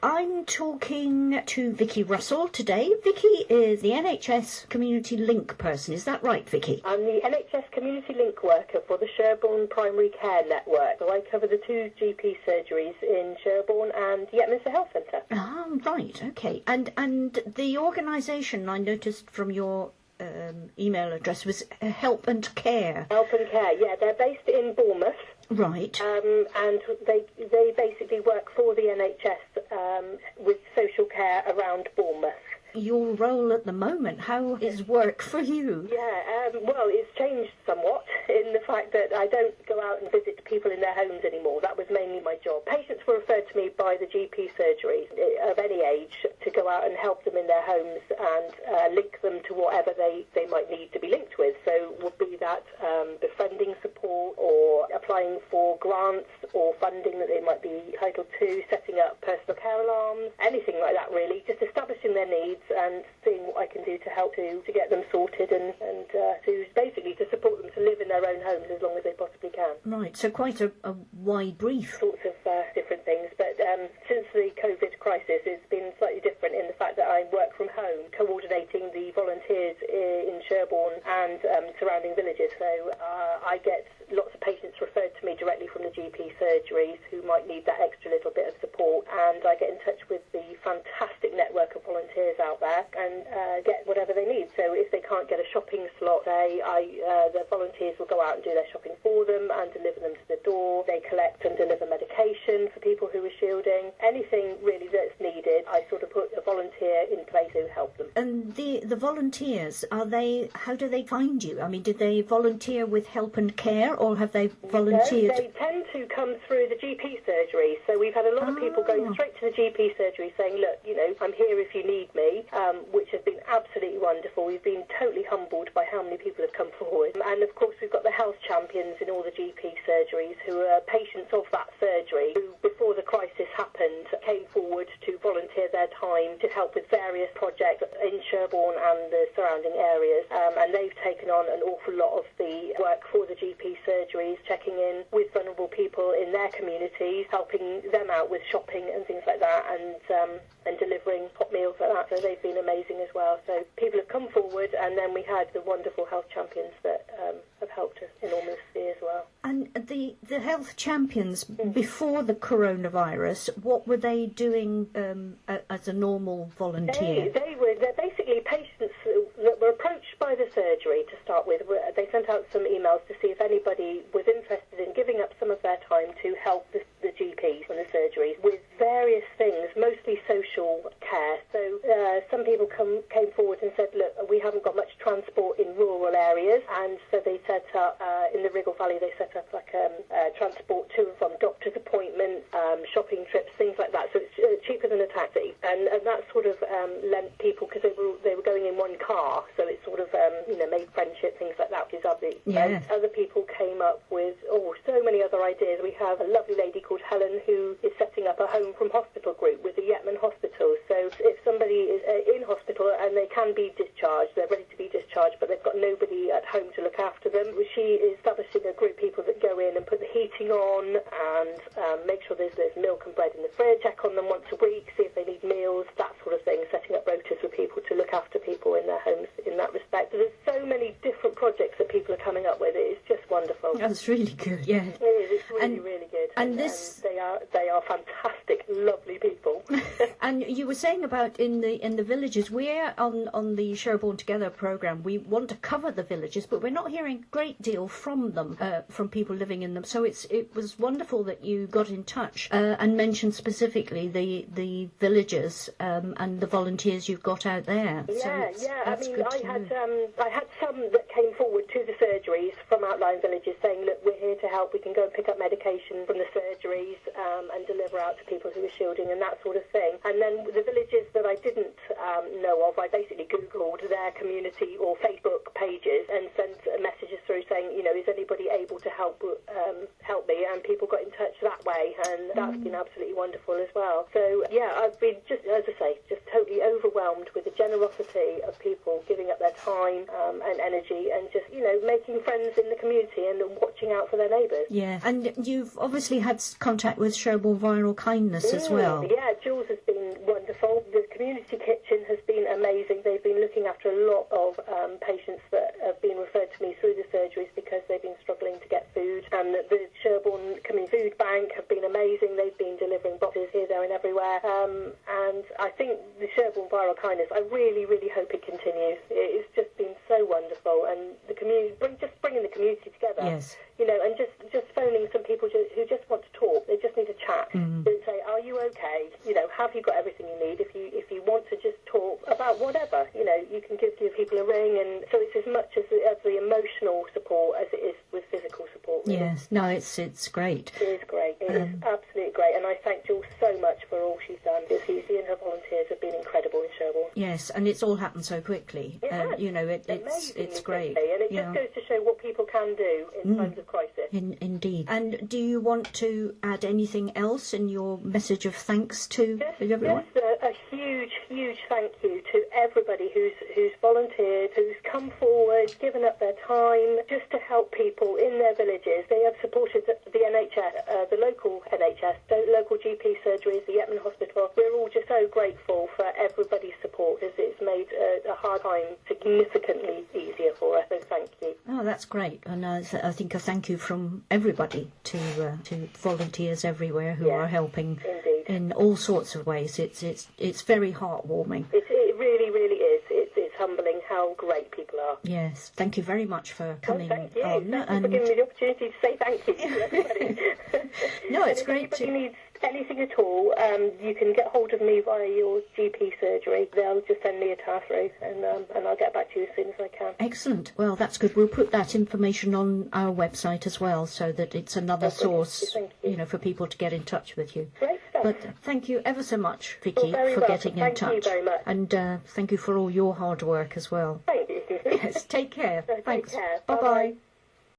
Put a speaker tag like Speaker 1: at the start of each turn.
Speaker 1: I'm talking to Vicky Russell today. Vicky is the NHS Community Link person. Is that right, Vicky?
Speaker 2: I'm the NHS Community Link worker for the Sherborne Primary Care Network. So I cover the 2 GP surgeries in Sherborne and Yetminster Health Centre.
Speaker 1: Ah, right, okay. And the organisation I noticed from your email address was Help and Care.
Speaker 2: Help and Care, yeah. They're based in Bournemouth.
Speaker 1: Right.
Speaker 2: And they basically work for the NHS with social care around Bournemouth.
Speaker 1: Your role at the moment, how is work for you?
Speaker 2: Yeah, well, it's changed somewhat in the fact that I don't go out and visit people in their homes anymore. That was mainly my job. Patients were referred to me by the GP surgeries of any age to go out and help them in their homes and link them to whatever they might need to be linked with. So would be that befriending support or applying for grants or funding that they might be entitled to, setting up personal care alarms, anything like that really, just establishing their needs and seeing what I can do to help to get them sorted and to basically to support them to live in their own homes as long as they possibly can.
Speaker 1: Right, so quite a wide brief.
Speaker 2: Sorts of different things, but since the COVID crisis it's been slightly different in the fact that I work from home, coordinating the volunteers in Sherborne and surrounding villages, so I get lots of patients referred to me directly from the GP surgeries who might need that extra little bit of support, and I get in touch with the fantastic network of volunteers out there and get whatever they need. So if they can't get a shopping slot, the volunteers will go out and do their shopping for them and deliver them to the door. They collect and deliver medication for people who are shielding. Anything really that's needed, I sort of put a volunteer in place to help them.
Speaker 1: And the volunteers, how do they find you? I mean, did they volunteer with Help and Care or have they volunteered?
Speaker 2: No, they tend to come through the GP surgery. So we've had a lot of people going straight to the GP surgery saying, look, I'm here if you need me, which has been absolutely wonderful. We've been totally humbled by how many people have come forward. And of course we've got the health champions in all the GP surgeries who are patients of that surgery who, before the crisis happened, came forward to volunteer their time to help with various projects in Sherborne and the surrounding areas. And they've taken on an awful lot of the work for the GP surgeries, checking in with vulnerable people in their communities, helping them out with shopping and things like that, and delivering hot meals like that. So they've been amazing as well. So people have come forward, and then we had the wonderful health champions that have helped us enormously as well.
Speaker 1: And the health champions, before the coronavirus, what were they doing as a normal volunteer?
Speaker 2: They're basically patients that were approached by the surgery to start with. They sent out some emails to see if anybody was interested in giving up some of their time to help the GPs and the surgeries with various things, mostly social care. So some people came forward and said, look, we haven't got much transport in rural areas, and so they set up, in the Wriggle Valley, they set up like transport to and from doctor's appointments, shopping trips, things like that. So it's cheaper than a taxi. And that sort of lent people, because they were going in one car, so it sort of made friendship, things like that, which is lovely.
Speaker 1: Yeah.
Speaker 2: And other people came up with so many other ideas. We have a lovely lady called Helen who is setting up a home from hospital group with the Yetman Hospital. So if somebody is in hospital and they can be discharged, they're ready to be discharged, but they've got nobody at home to look after them, she is establishing a group of people that go in and put the heating on and make sure there's milk and bread in the fridge, check on them once a week, see if they need meals, that sort of thing, setting up rotas for people to look after people in their homes in that respect. So there's so many different projects that people are coming up with. It's just wonderful.
Speaker 1: That's really good, yeah.
Speaker 2: It is. It's really, really good.
Speaker 1: And this,
Speaker 2: they are fantastic, lovely people.
Speaker 1: And you were saying about in the villages, we're on the Sherborne Together programme, we want to cover the villages, but we're not hearing a great deal from them, from people living in them. So it was wonderful that you got in touch and mentioned specifically the villages and the volunteers you've got out there.
Speaker 2: Yeah, I mean, I had some that came forward to the surgeries from outlying villages saying, look, we're here to help. We can go and pick up medication from the surgeries and deliver out to people who are shielding and that sort of thing. And then the villages that I didn't know of, I basically Googled their community or Facebook pages and sent messages through saying, is anybody able to help me? And people got in touch that way, and that's been absolutely wonderful as well. So, yeah, I've been just, as I say, just totally overwhelmed overwhelmed with the generosity of people giving up their time and energy and just, making friends in the community and watching out for their neighbours.
Speaker 1: Yeah, and you've obviously had contact with Sherborne Viral Kindness as well.
Speaker 2: Yeah, Jules has been wonderful. The community kitchen has been amazing. They've been looking after a lot of patients that have been referred to me through the surgeries because they've been struggling to get food. And the Sherborne Community Food Bank have been amazing. They've been delivering boxes here, there and everywhere. And I think the Sherborne Viral Kindness, I really, really hope it continues. It's just been so wonderful. And the community, just bringing the community together.
Speaker 1: Yes.
Speaker 2: And just phoning some people who just want to talk. They just need to chat. And say, are you okay? Have you got everything you need? If you want to just talk about whatever, you can give people a ring. And so it's as much as the emotional support as it is with physical support. Really.
Speaker 1: Yes. No, it's great.
Speaker 2: It is great. It is absolutely great. And I thank Jules so much for all she's done. Because she and her volunteers have been incredible in Sherborne.
Speaker 1: Yes, and it's all happened so quickly. It's great.
Speaker 2: And it just goes to show what people can do in times of crisis.
Speaker 1: Indeed. And do you want to add anything else in your message of thanks to everyone?
Speaker 2: Yes, a huge, huge thank you to everybody who's volunteered, who's come forward, given up their time just to help people in their villages. They have supported the NHS, the local NHS, the local GP surgeries, the Yetman Hospital. We're all just so grateful for everybody's support as it's made a hard time significantly easier for us. So thank you.
Speaker 1: Oh, that's great. And I think a thank you from everybody to volunteers everywhere who are helping in all sorts of ways. It's very heartwarming.
Speaker 2: It really, really is. It's humbling how great people are.
Speaker 1: Yes. Thank you very much for coming on.
Speaker 2: Thank you. Thank you for giving me the opportunity to say thank you to everybody.
Speaker 1: No, it's great
Speaker 2: to... needs anything at all, you can get hold of me via your GP surgery. They'll just send me a task through and I'll get back to you as soon as I can.
Speaker 1: Excellent. Well, that's good. We'll put that information on our website as well so that it's another source, for people to get in touch with you.
Speaker 2: Great stuff.
Speaker 1: But thank you ever so much, Vicky, for getting in touch.
Speaker 2: Thank you very much.
Speaker 1: And thank you for all your hard work as well.
Speaker 2: Thank you.
Speaker 1: Yes, take care.
Speaker 2: Thanks.
Speaker 1: Bye-bye.